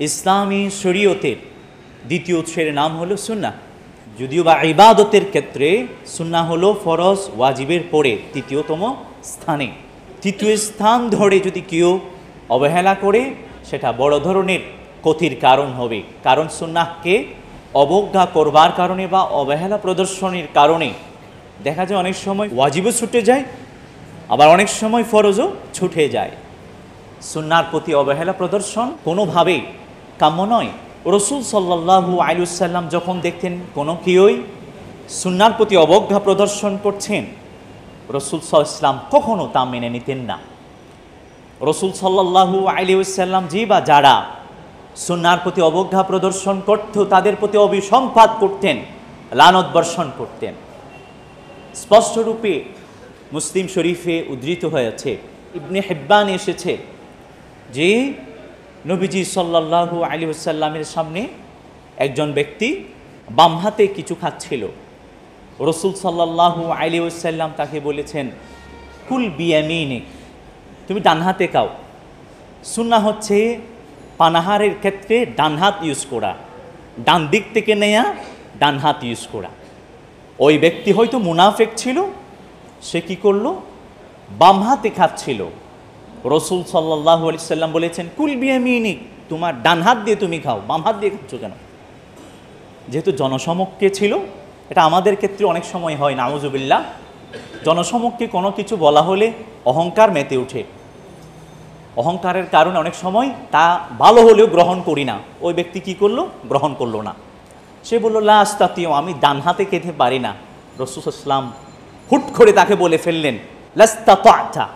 ইসলামী শরীয়তের দ্বিতীয় উৎসের নাম হলো সুন্নাহ। যদিও বা ইবাদতের ক্ষেত্রে সুন্নাহ হলো ফরজ ওয়াজিবের পরে তৃতীয়তম স্থানে। তৃতীয় স্থান ধরে যদি কেউ অবহেলা করে সেটা বড় ধরনের ক্ষতির কারণ হবে। কারণ সুন্নাহকে অবজ্ঞা করবার কারণে বা অবহেলা প্রদর্শনের কারণে দেখা যায় অনেক সময় ওয়াজিবও ছুটে যায়, আবার অনেক সময় ফরজও ছুটে যায়। সুন্নাহর প্রতি অবহেলা প্রদর্শন কোনোভাবেই কাম্য নয়। রসুল সাল্লাল্লাহু আলাইহি ওয়াসাল্লাম যখন দেখতেন কোনো কেউই সুন্নাহর প্রতি অবজ্ঞা প্রদর্শন করছেন, রসুল সাল্লাল্লাহু আলাইহি ওয়াসাল্লাম কখনো তা মেনে নিতেন না। রসুল সাল্লাল্লাহু আলাইহি ওয়াসাল্লাম যে বা যারা সুন্নাহর প্রতি অবজ্ঞা প্রদর্শন করত তাদের প্রতি অভিসম্পাত করতেন, লানত বর্ষণ করতেন। স্পষ্টরূপে মুসলিম শরীফে উদ্ধৃত হয়েছে, ইবনে হিব্বান এসেছে যে নবীজি সাল্লাল্লাহু আলাইহি ওয়াসাল্লামের সামনে একজন ব্যক্তি বাম হাতে কিছু খাচ্ছিল। রসুল সাল্লাল্লাহু আলাইহি ওয়াসাল্লাম তাকে বলেছেন, কুল বিয়ামিনিক, তুমি ডান হাতে খাও। সুন্নাহ হচ্ছে পানাহারের ক্ষেত্রে ডান হাত ইউজ করা, ডান দিক থেকে নেয়া ডান হাত ইউজ করা। ওই ব্যক্তি হয়তো মুনাফিক ছিল, সে কি করলো, বাম হাতে খাচ্ছিল। রসুল সাল্লাল্লাহু আলাইহি ওয়াসাল্লাম বলেছেন, কুল বিয়ামিনিক, তোমার ডান হাত দিয়ে তুমি খাও, বাম হাত দিয়ে খাচ্ছ কেন? যেহেতু জনসমক্ষে ছিল, এটা আমাদের ক্ষেত্রে অনেক সময় হয়, নাউজুবিল্লাহ। জনসমক্ষে কোনো কিছু বলা হলে অহংকার মেতে ওঠে। অহংকারের কারণে অনেক সময় তা ভালো হলেও গ্রহণ করি না। ওই ব্যক্তি কি করলো, গ্রহণ করলো না। সে বলল, লা আস্তাতিউ, আমি ডান হাতে খেতে পারি না। রাসূল সাল্লাল্লাহু আলাইহি ওয়াসাল্লাম হুট করে তাকে বলে ফেললেন, লাস্তাতা,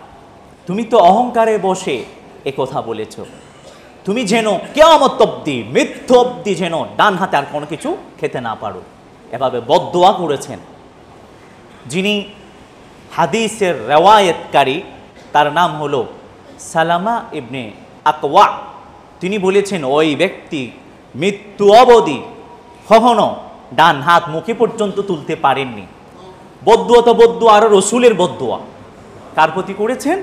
তুমি তো অহংকারে বসে এ কথা বলেছ। তুমি যেন কিয়ামত অবধি, মৃত্যু অবধি যেন ডান হাতে আর কোনো কিছু খেতে না পারো। এভাবে বদদোয়া করেছেন। যিনি হাদিসের রেওয়ায়েতকারী তার নাম হলো সালামা ইবনে আকওয়া। তিনি বলেছেন, ওই ব্যক্তি মৃত্যু অবধি কখনো ডান হাত মুখে পর্যন্ত তুলতে পারেননি। বদদুয়া তো বদদুয়া, আরও রসুলের বদদুয়া কার প্রতি করেছেন?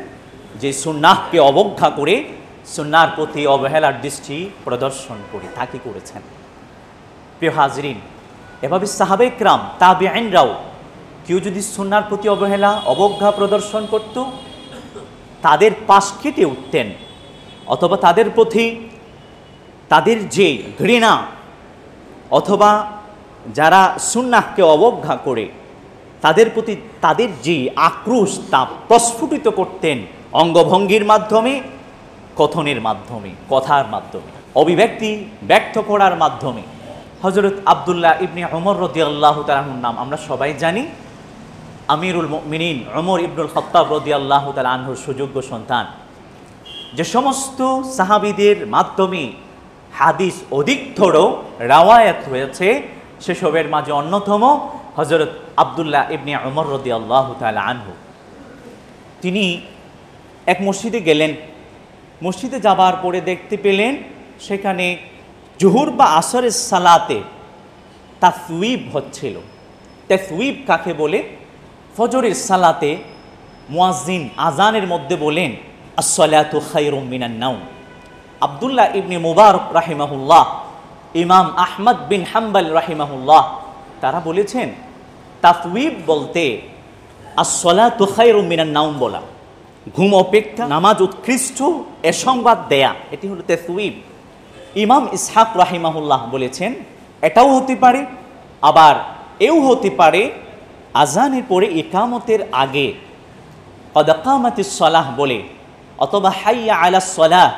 যে সুন্নাহকে অবজ্ঞা করে সুন্নাহর প্রতি অবহেলার দৃষ্টি প্রদর্শন করে তাকে করেছেন। প্রিয় হাজরিন, এভাবে সাহাবে ইকরাম, তাবিঈনরাও কেউ যদি সুন্নাহর প্রতি অবহেলা অবজ্ঞা প্রদর্শন করত, তাদের পাশ কেটে উঠতেন, অথবা তাদের প্রতি তাদের যে ঘৃণা, অথবা যারা সুন্নাহকে অবজ্ঞা করে তাদের প্রতি তাদের যে আক্রোশ তা প্রস্ফুটিত করতেন অঙ্গভঙ্গির মাধ্যমে, কথনের মাধ্যমে, কথার মাধ্যমে, অভিব্যক্তি ব্যক্ত করার মাধ্যমে। হযরত আব্দুল্লাহ ইবনে ওমর রাদিয়াল্লাহু তাআলা আনহুর নাম আমরা সবাই জানি। আমিরুল মুমিনিন ওমর ইবনুল খাত্তাব রাদিয়াল্লাহু তাআলা আনহুর সুযোগ্য সন্তান। যে সমস্ত সাহাবীদের মাধ্যমে হাদিস অধিকতর রাওয়ায়াত হয়েছে, সেসবের মাঝে অন্যতম হযরত আব্দুল্লাহ ইবনে ওমর রাদিয়াল্লাহু তাআলা আনহু। তিনি এক মসজিদে গেলেন। মসজিদে যাবার পরে দেখতে পেলেন সেখানে জোহর বা আসরের সালাতে তাসওয়িব হচ্ছিল। তাসওয়িব কাকে বলে? ফজরের সালাতে মুয়াজ্জিন আজানের মধ্যে বলেন, আসসালাতু খায়রুম মিনান নাওম। আব্দুল্লাহ ইবনে মুবারক রাহিমাহুল্লাহ, ইমাম আহমদ বিন হাম্বল রাহিমাহুল্লাহ, তারা বলেছেন তাসওয়িব বলতে আসসালাতু খায়রুম মিনান নাওম বলা, ঘুম অপেক্ষা নামাজ উৎকৃষ্ট, এ সংবাদ দেয়া, এটি হলো তাসওয়িব। ইমাম ইসহাক রাহিমাহুল্লাহ বলেছেন এটাও হতে পারে, আবার এও হতে পারে আজানের পরে ইকামতের আগে কদ কামাতিস সালাহ বলে, অথবা হাইয়া আলাস সালাহ,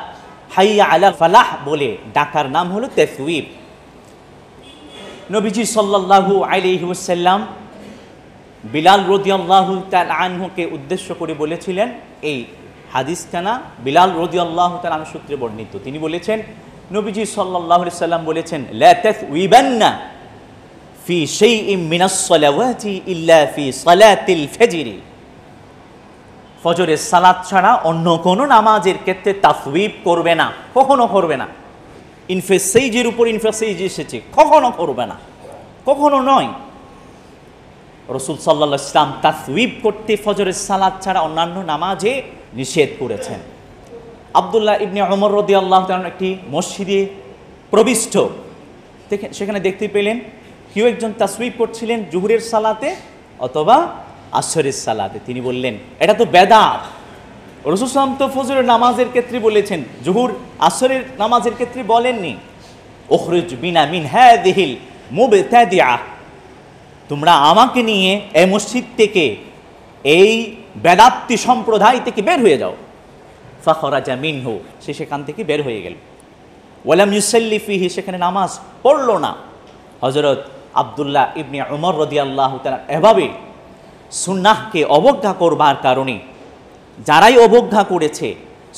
হাইয়া আলা ফালাহ বলে ডাকার নাম হলো তাসওয়িব। নবীজি সাল্লাল্লাহু আলাইহি ওয়াসাল্লাম বিলাল রাদিয়াল্লাহু তাআলা আনহুকে উদ্দেশ্য করে বলেছিলেন, এই হাদিসখানা বিলাল রাদিয়াল্লাহু তাআলা আনহু সূত্রে বর্ণিত। তিনি বলেছেন, নবীজি সাল্লাল্লাহু আলাইহি সাল্লাম বলেছেন, লা তাসওয়িবান্না ফি শাইইন মিনাস সালাওয়াতি ইল্লা ফি সালাতিল ফজর। ফজরের সালাত ছাড়া অন্য কোনো নামাজের ক্ষেত্রে তাসওয়িব করবে না, কখনো করবে না। ইনফাসাইজের উপর ইনফাসাইজ এসেছে, কখনো করবে না, কখনো নয়। রাসূল সাল্লাল্লাহু আলাইহি ওয়াসাল্লাম তাসওয়িব করতে ফজরের সালাত ছাড়া অন্যান্য নামাজে নিষেধ করেছেন। আব্দুল্লাহ ইবনে ওমর রাদিয়াল্লাহু তাআলা একটি মসজিদে প্রবিষ্ট। সেখানে দেখতে পেলেন কেউ একজন তাসবিহ পড়ছিলেন জুহুরের সালাতে অথবা আসরের সালাতে। তিনি বললেন এটা তো বেদাত। রাসূল সাল্লাল্লাহু আলাইহি ওয়াসাল্লাম তো ফজরের নামাজের ক্ষেত্রে বলেছেন, জুহুর আসরের নামাজের ক্ষেত্রে বলেননি উখরিজ বিনা মিন হাযিহিল মুবতাদিআ, তোমরা আমাকে নিয়ে এই মসজিদ থেকে, এই বেদাত্তি সম্প্রদায় থেকে বের হয়ে যাও। ফাখরাজা মিনহু, সে সেখান থেকে বের হয়ে গেল। ওয়ালাম ইউসাল্লি ফিহি, সেখানে নামাজ পড়ল না। হযরত আব্দুল্লাহ ইবনে উমর রাদিয়াল্লাহু তাআলা এভাবে সুন্নাহকে অবজ্ঞা করবার কারণে, যারাই অবজ্ঞা করেছে,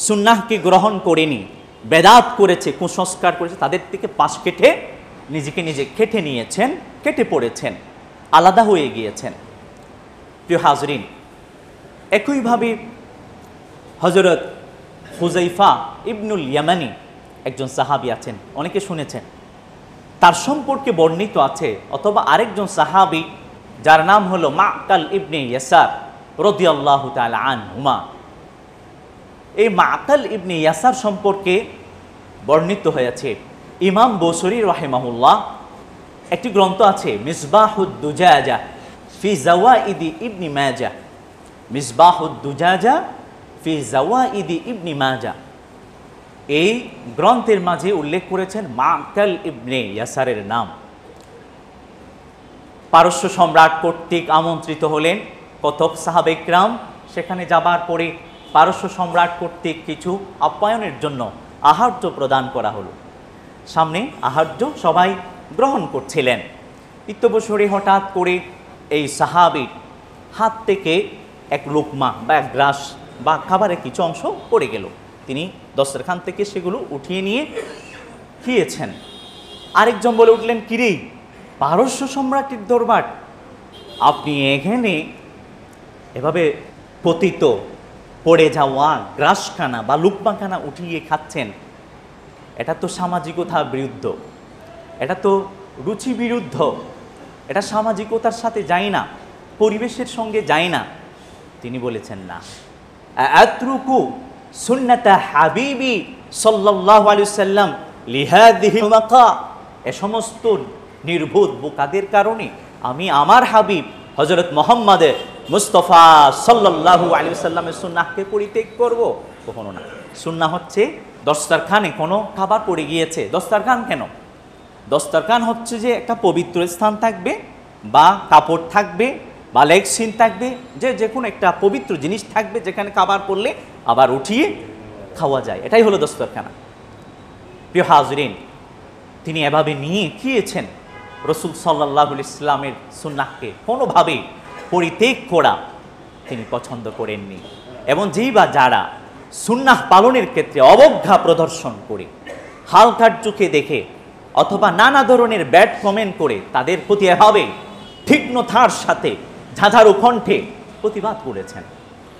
সুন্নাহকে গ্রহণ করেনি, বেদাত করেছে, কুসংস্কার করেছে, তাদের থেকে পাশ কেটে নিজেকে নিজে কেটে নিয়েছেন, কেটে পড়েছেন, আলাদা হয়ে গিয়েছেন। প্রিয় হাজরিন, একইভাবে হযরত হুযাইফা ইবনুল ইয়ামানি একজন সাহাবী আছেন, অনেকে শুনেছেন, তার সম্পর্কে বর্ণিত আছে, অথবা আরেকজন সাহাবী যার নাম হলো মাকাল ইবনে ইয়াসার রাদিয়াল্লাহু তাআলা আনহুমা। এই মাকাল ইবনে ইয়াসার সম্পর্কে বর্ণিত হয়েছে ইমাম বসরি রাহিমাহুল্লাহ একটি গ্রন্থ আছে মিসবাহুদ দুজাজা ফি জাওয়াইদি ইবনি মাজা, মিসবাহুদ দুজাজা ফি জাওয়াইদি ইবনি মাজা। এই গ্রন্থের মাঝে উল্লেখ করেছেন মাকাল ইবনে ইয়াসারের নাম। পারস্য সম্রাট কর্তৃক আমন্ত্রিত হলেন কতক সাহাবা ইকরাম। সেখানে যাবার পরে পারস্য সম্রাট কর্তৃক কিছু আপ্যায়নের জন্য আহার্য প্রদান করা হলো। সামনে আহার্য সবাই গ্রহণ করছিলেন। ইত্যবসরে হঠাৎ করে এই সাহাবীর হাত থেকে এক লোকমা বা এক গ্রাস বা খাবারের কিছু অংশ পড়ে গেল। তিনি দস্তরখান থেকে সেগুলো উঠিয়ে নিয়ে খেয়েছেন। আরেকজন বলে উঠলেন, কিরে, পারস্য সম্রাটের দরবার, আপনি এখানে এভাবে পতিত পড়ে যাওয়া গ্রাসখানা বা লুকমাখানা উঠিয়ে খাচ্ছেন, এটা তো সামাজিকতার বিরুদ্ধ, এটা তো রুচি বিরুদ্ধ, এটা সামাজিকতার সাথে যায় না, পরিবেশের সঙ্গে যায় না। তিনি বলেছেন, না, আতরুকু সুন্নাতা হাবিবি সাল্লাল্লাহু আলাইহি ওয়াসাল্লাম লিহাদিহি মাকা, এ সমস্ত নির্বোধ বোকাদের কারণে আমি আমার হাবিব হযরত মুহাম্মদের মুস্তাফা সাল্লাল্লাহু আলাইহি ওয়াসাল্লামের সুন্নাহকে পরিত্যাগ করব? কখনো না। সুন্নাহ হচ্ছে দস্তরখানে কোনো খাবার পড়ে গিয়েছে, দস্তরখান কেন? দস্তরখান হচ্ছে যে একটা পবিত্র স্থান থাকবে, বা কাপড় থাকবে, বা লেগসিন থাকবে, যে কোনো একটা পবিত্র জিনিস থাকবে যেখানে খাবার পড়লে আবার উঠিয়ে খাওয়া যায়, এটাই হলো দস্তরখানা। প্রিয় হাজরিন, তিনি এভাবে নিয়ে খেয়েছেন। রাসূল সাল্লাল্লাহু আলাইহি ওয়াসাল্লামের সুন্নাহকে কোনোভাবেই পরিত্যাগ করা তিনি পছন্দ করেননি। এবং যেই বা যারা সুন্নাহ পালনের ক্ষেত্রে অবজ্ঞা প্রদর্শন করে, হালকার চোখে দেখে, অথবা নানা ধরনের ব্যাড কমেন্ট করে তাদের প্রতি এভাবে তীক্ষ্ণতার সাথে ঝাঁঝারু কণ্ঠে প্রতিবাদ করেছেন।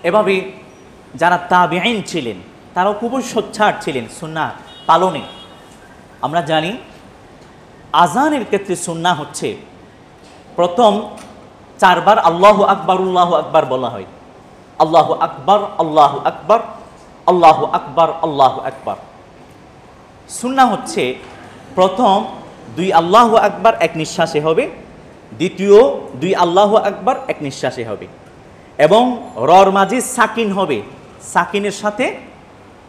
এভাবে যারা তাবিঈন ছিলেন তারাও খুবই সোচ্চার ছিলেন সুন্নাহ পালনে। আমরা জানি আজানের ক্ষেত্রে সুন্নাহ হচ্ছে প্রথম 4 বার আল্লাহু আকবার আল্লাহু আকবার বলা হয়। আল্লাহু আকবার আল্লাহু আকবার আল্লাহু আকবার আল্লাহু আকবার। সুন্নাহ হচ্ছে প্রথম 2 আল্লাহু আকবার এক নিঃশ্বাসে হবে, দ্বিতীয় 2 আল্লাহু আকবার এক নিঃশ্বাসে হবে, এবং রর মাঝে সাকিন হবে, সাকিনের সাথে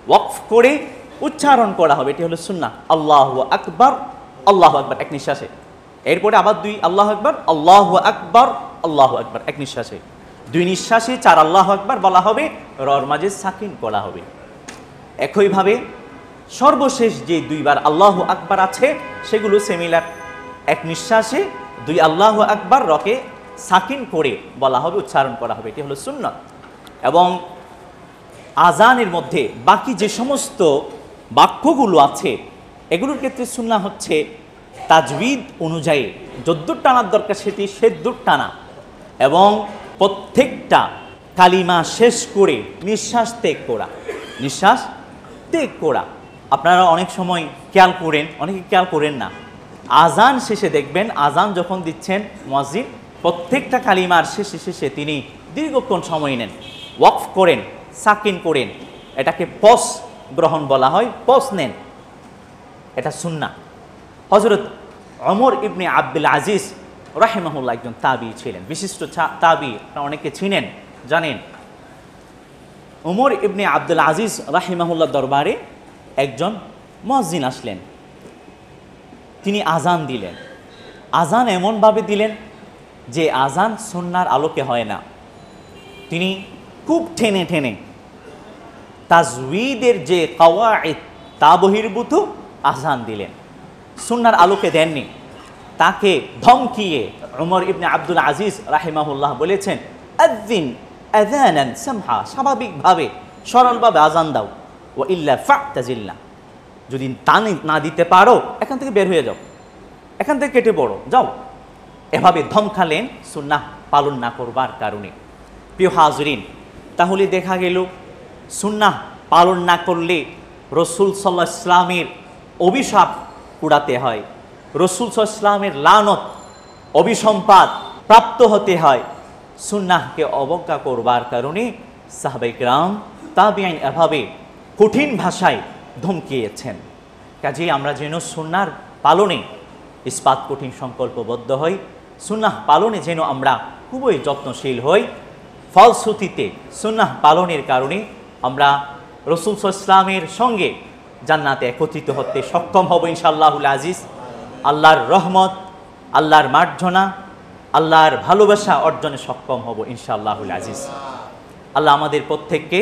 ওয়াকফ করে উচ্চারণ করা হবে। এটি হলো সুন্নাহ, আল্লাহু আকবার আল্লাহু আকবার এক নিঃশ্বাসে। এরপরে আবার 2 আল্লাহু আকবার আল্লাহু আকবার আল্লাহু আকবার এক নিঃশ্বাসে। 2 নিঃশ্বাসে 4 আল্লাহু আকবার বলা হবে, রর মাঝে সাকিন করা হবে। একইভাবে সর্বশেষ যে 2 বার আল্লাহু আকবার আছে সেগুলো সিমিলার, এক নিঃশ্বাসে 2 আল্লাহু আকবার রকে সাকিন করে বলা হবে, উচ্চারণ করা হবে। এটি হলো সুন্নাত। এবং আজানের মধ্যে বাকি যে সমস্ত বাক্যগুলো আছে এগুলোর ক্ষেত্রে সুন্নাহ হচ্ছে তাজবিদ অনুযায়ী যদ্দূর টানার দরকার সেটি সেদ্দূর টানা, এবং প্রত্যেকটা কালিমা শেষ করে নিঃশ্বাস ত্যাগ করা, নিঃশ্বাস ত্যাগ করা। আপনারা অনেক সময় খেয়াল করেন, অনেকে খেয়াল করেন না, আজান শেষে দেখবেন, আজান যখন দিচ্ছেন মুয়াজ্জিন প্রত্যেকটা কালিমার শেষে শেষে তিনি দীর্ঘক্ষণ সময় নেন, ওয়াকফ করেন, সাকিন করেন, এটাকে পস গ্রহণ বলা হয়, পস নেন, এটা সুন্নাহ। হযরত ওমর ইবনে আব্দুল আজিজ রাহিমাহুল্লাহ একজন তাবী ছিলেন, বিশিষ্ট তাবী, আপনারা অনেকে চিনেন জানেন। ওমর ইবনে আব্দুল আজিজ রাহিমাহুল্লাহ দরবারে একজন মুয়াজ্জিন আসলেন, তিনি আজান দিলেন। আজান এমনভাবে দিলেন যে আজান সুন্নাহর আলোকে হয় না, তিনি খুব টেনে টেনে তাজউইদের যে কাওয়াইদ তা বহির্ভূত আজান দিলেন, সুন্নাহর আলোকে দেননি। তাকে ধমকিয়ে ওমর ইবনে আব্দুল আজিজ রাহিমাহুল্লাহ বলেছেন, আযিন আযানান সামহা, স্বাভাবিকভাবে সরলভাবে আজান দাও, ওয়া ইল্লা ফাতাজিলনা, যদি তা না দিতে পারো এখান থেকে বের হয়ে যাও, এখান থেকে কেটে পড়ো, যাও। এভাবে ধমকালেন সুন্নাহ পালন না করবার কারণে। প্রিয় হাজরিন, তাহলে দেখা গেল সুন্নাহ পালন না করলে রাসূল সাল্লাল্লাহু আলাইহি ওয়াসাল্লামের অভিশাপ কুড়াতে হয়, রাসূল সাল্লাল্লাহু আলাইহি ওয়াসাল্লামের লানত অভিসম্পাত প্রাপ্ত হতে হয়। সুন্নাহকে অবজ্ঞা করবার কারণে সাহাবায়ে কেরাম তাবিঈন এভাবে কঠিন ভাষায় ধমকিয়েছেন। কাজেই আমরা যেন সুন্নাহর পালনে ইস্পাত কঠিন সংকল্পবদ্ধ হই, সুন্নাহ পালনে যেন আমরা খুবই যত্নশীল হই। ফলশ্রুতিতে সুন্নাহ পালনের কারণে আমরা রাসূল সাল্লাল্লাহু আলাইহি ওয়াসাল্লামের সঙ্গে জান্নাতে একত্রিত হতে সক্ষম হব ইনশাআল্লাহুল আজিজ। আল্লাহর রহমত, আল্লাহর মার্জনা, আল্লাহর ভালোবাসা অর্জনে সক্ষম হব ইনশাআল্লাহুল আজিজ। আল্লাহ আমাদের প্রত্যেককে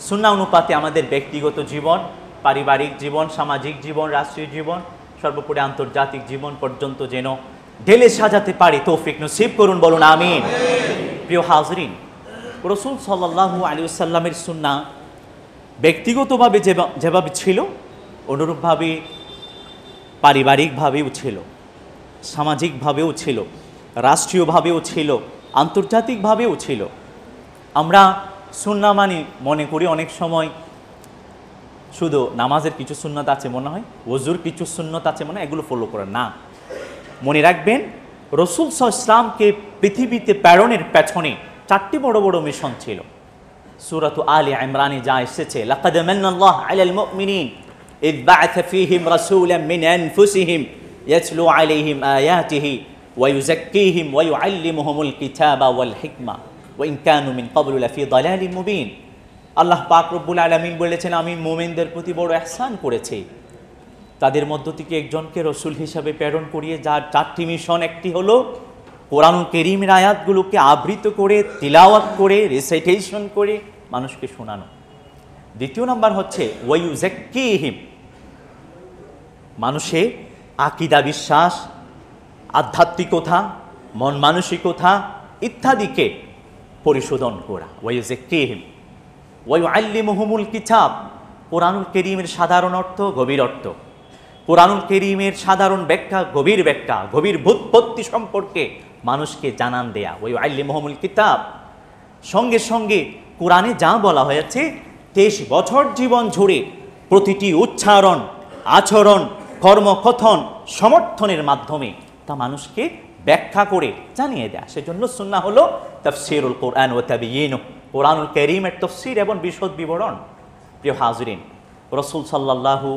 সুন্নাহ অনুপাতে আমাদের ব্যক্তিগত জীবন, পারিবারিক জীবন, সামাজিক জীবন, রাষ্ট্রীয় জীবন, সর্বোপরি আন্তর্জাতিক জীবন পর্যন্ত যেন ঢেলে সাজাতে পারি তৌফিক নসিব করুন, বলুন আমিন। প্রিয় হাজরিন, রাসূল সাল্লাল্লাহু আলাইহি ওয়াসাল্লামের সুন্নাহ ব্যক্তিগতভাবে যেভাবে ছিল অনুরূপভাবে পারিবারিকভাবেও ছিল, সামাজিকভাবেও ছিল, রাষ্ট্রীয়ভাবেও ছিল, আন্তর্জাতিকভাবেও ছিল। আমরা সুন্নাহ মানে মনে করি অনেক সময় শুধু নামাজের কিছু সুন্নত আছে মনে হয়, ওযুর কিছু সুন্নত আছে মনে হয়, এগুলো ফলো করার না। মনে রাখবেন রাসূল সাল্লাল্লাহু আলাইহি ওয়াসাল্লামকে পৃথিবীতে প্রেরণের পেছনে 4টি বড় বড় মিশন ছিল। সূরাত আলে ইমরানে যা এসেছে, লাকাদ মান্নাল্লাহু আলাল মুমিনিন ইয বা'আথা ফীহিম রাসূলাম মিন আনফুসিহিম ইয়াতলু আলাইহিম আয়াতিহি ওয়া ইউযাক্কিহিম ওয়া ইউআল্লিমুহুমুল কিতাবা ওয়াল হিকমা ওয়া ইন কানু মিন ক্বাবলু লাফী দালালিন মুবিন। আল্লাহ পাক রব্বুল আলামিন বলেছেন, আমি মুমিনদের প্রতি বড় ইহসান করেছি, তাদের মধ্য থেকে একজনকে রসুল হিসাবে প্রেরণ করিয়ে, যার 4টি মিশন। একটি হলো কোরআনুল কারীমের আয়াতগুলোকে আবৃত করে, তিলাওয়াত করে, রিসাইটেশন করে মানুষকে শোনানো। দ্বিতীয় নাম্বার হচ্ছে ওয়া ইউযাক্কিহিম, মানুষের আকীদা, বিশ্বাস, আধ্যাত্মিকতা, মন মানসিকতা ইত্যাদিকে পরিশোধন করা। ওয়া ইউযাক্কিহিম ওয়া ইউআল্লিমুহুমুল কিতাব, কোরআনুল কারীমের সাধারণ অর্থ, গভীর অর্থ, কোরআনুল কারীমের সাধারণ ব্যাখ্যা, গভীর ব্যাখ্যা, গভীর ব্যুৎপত্তি সম্পর্কে মানুষকে জানান দেয়া। ওয়া ইউআল্লিমুহুমুল কিতাব, সঙ্গে সঙ্গে কোরআনে যা বলা হয়েছে 23 বছর জীবন জুড়ে প্রতিটি উচ্চারণ, আচরণ, কর্মকথন, সমর্থনের মাধ্যমে তা মানুষকে ব্যাখ্যা করে জানিয়ে দেয়া। সেজন্য সুন্নাহ হলো তাফসীরুল কোরআন ওয়া তাবয়ীনুহু, কোরআনুল কারীমের তাফসীর এবং বিশদ বিবরণ। প্রিয় হাজরিন, রাসূল সাল্লাল্লাহু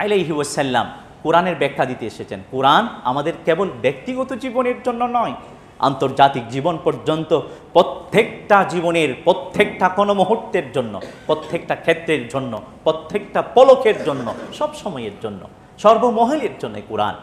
আলাইহি ওয়াসাল্লাম কোরআনের ব্যাখ্যা দিতে এসেছেন। কোরআন আমাদের কেবল ব্যক্তিগত জীবনের জন্য নয়, আন্তর্জাতিক জীবন পর্যন্ত প্রত্যেকটা জীবনের প্রত্যেকটা কোনো মুহূর্তের জন্য, প্রত্যেকটা ক্ষেত্রের জন্য, প্রত্যেকটা পলকের জন্য, সব সময়ের জন্য, সর্বমহলের জন্য কোরআন।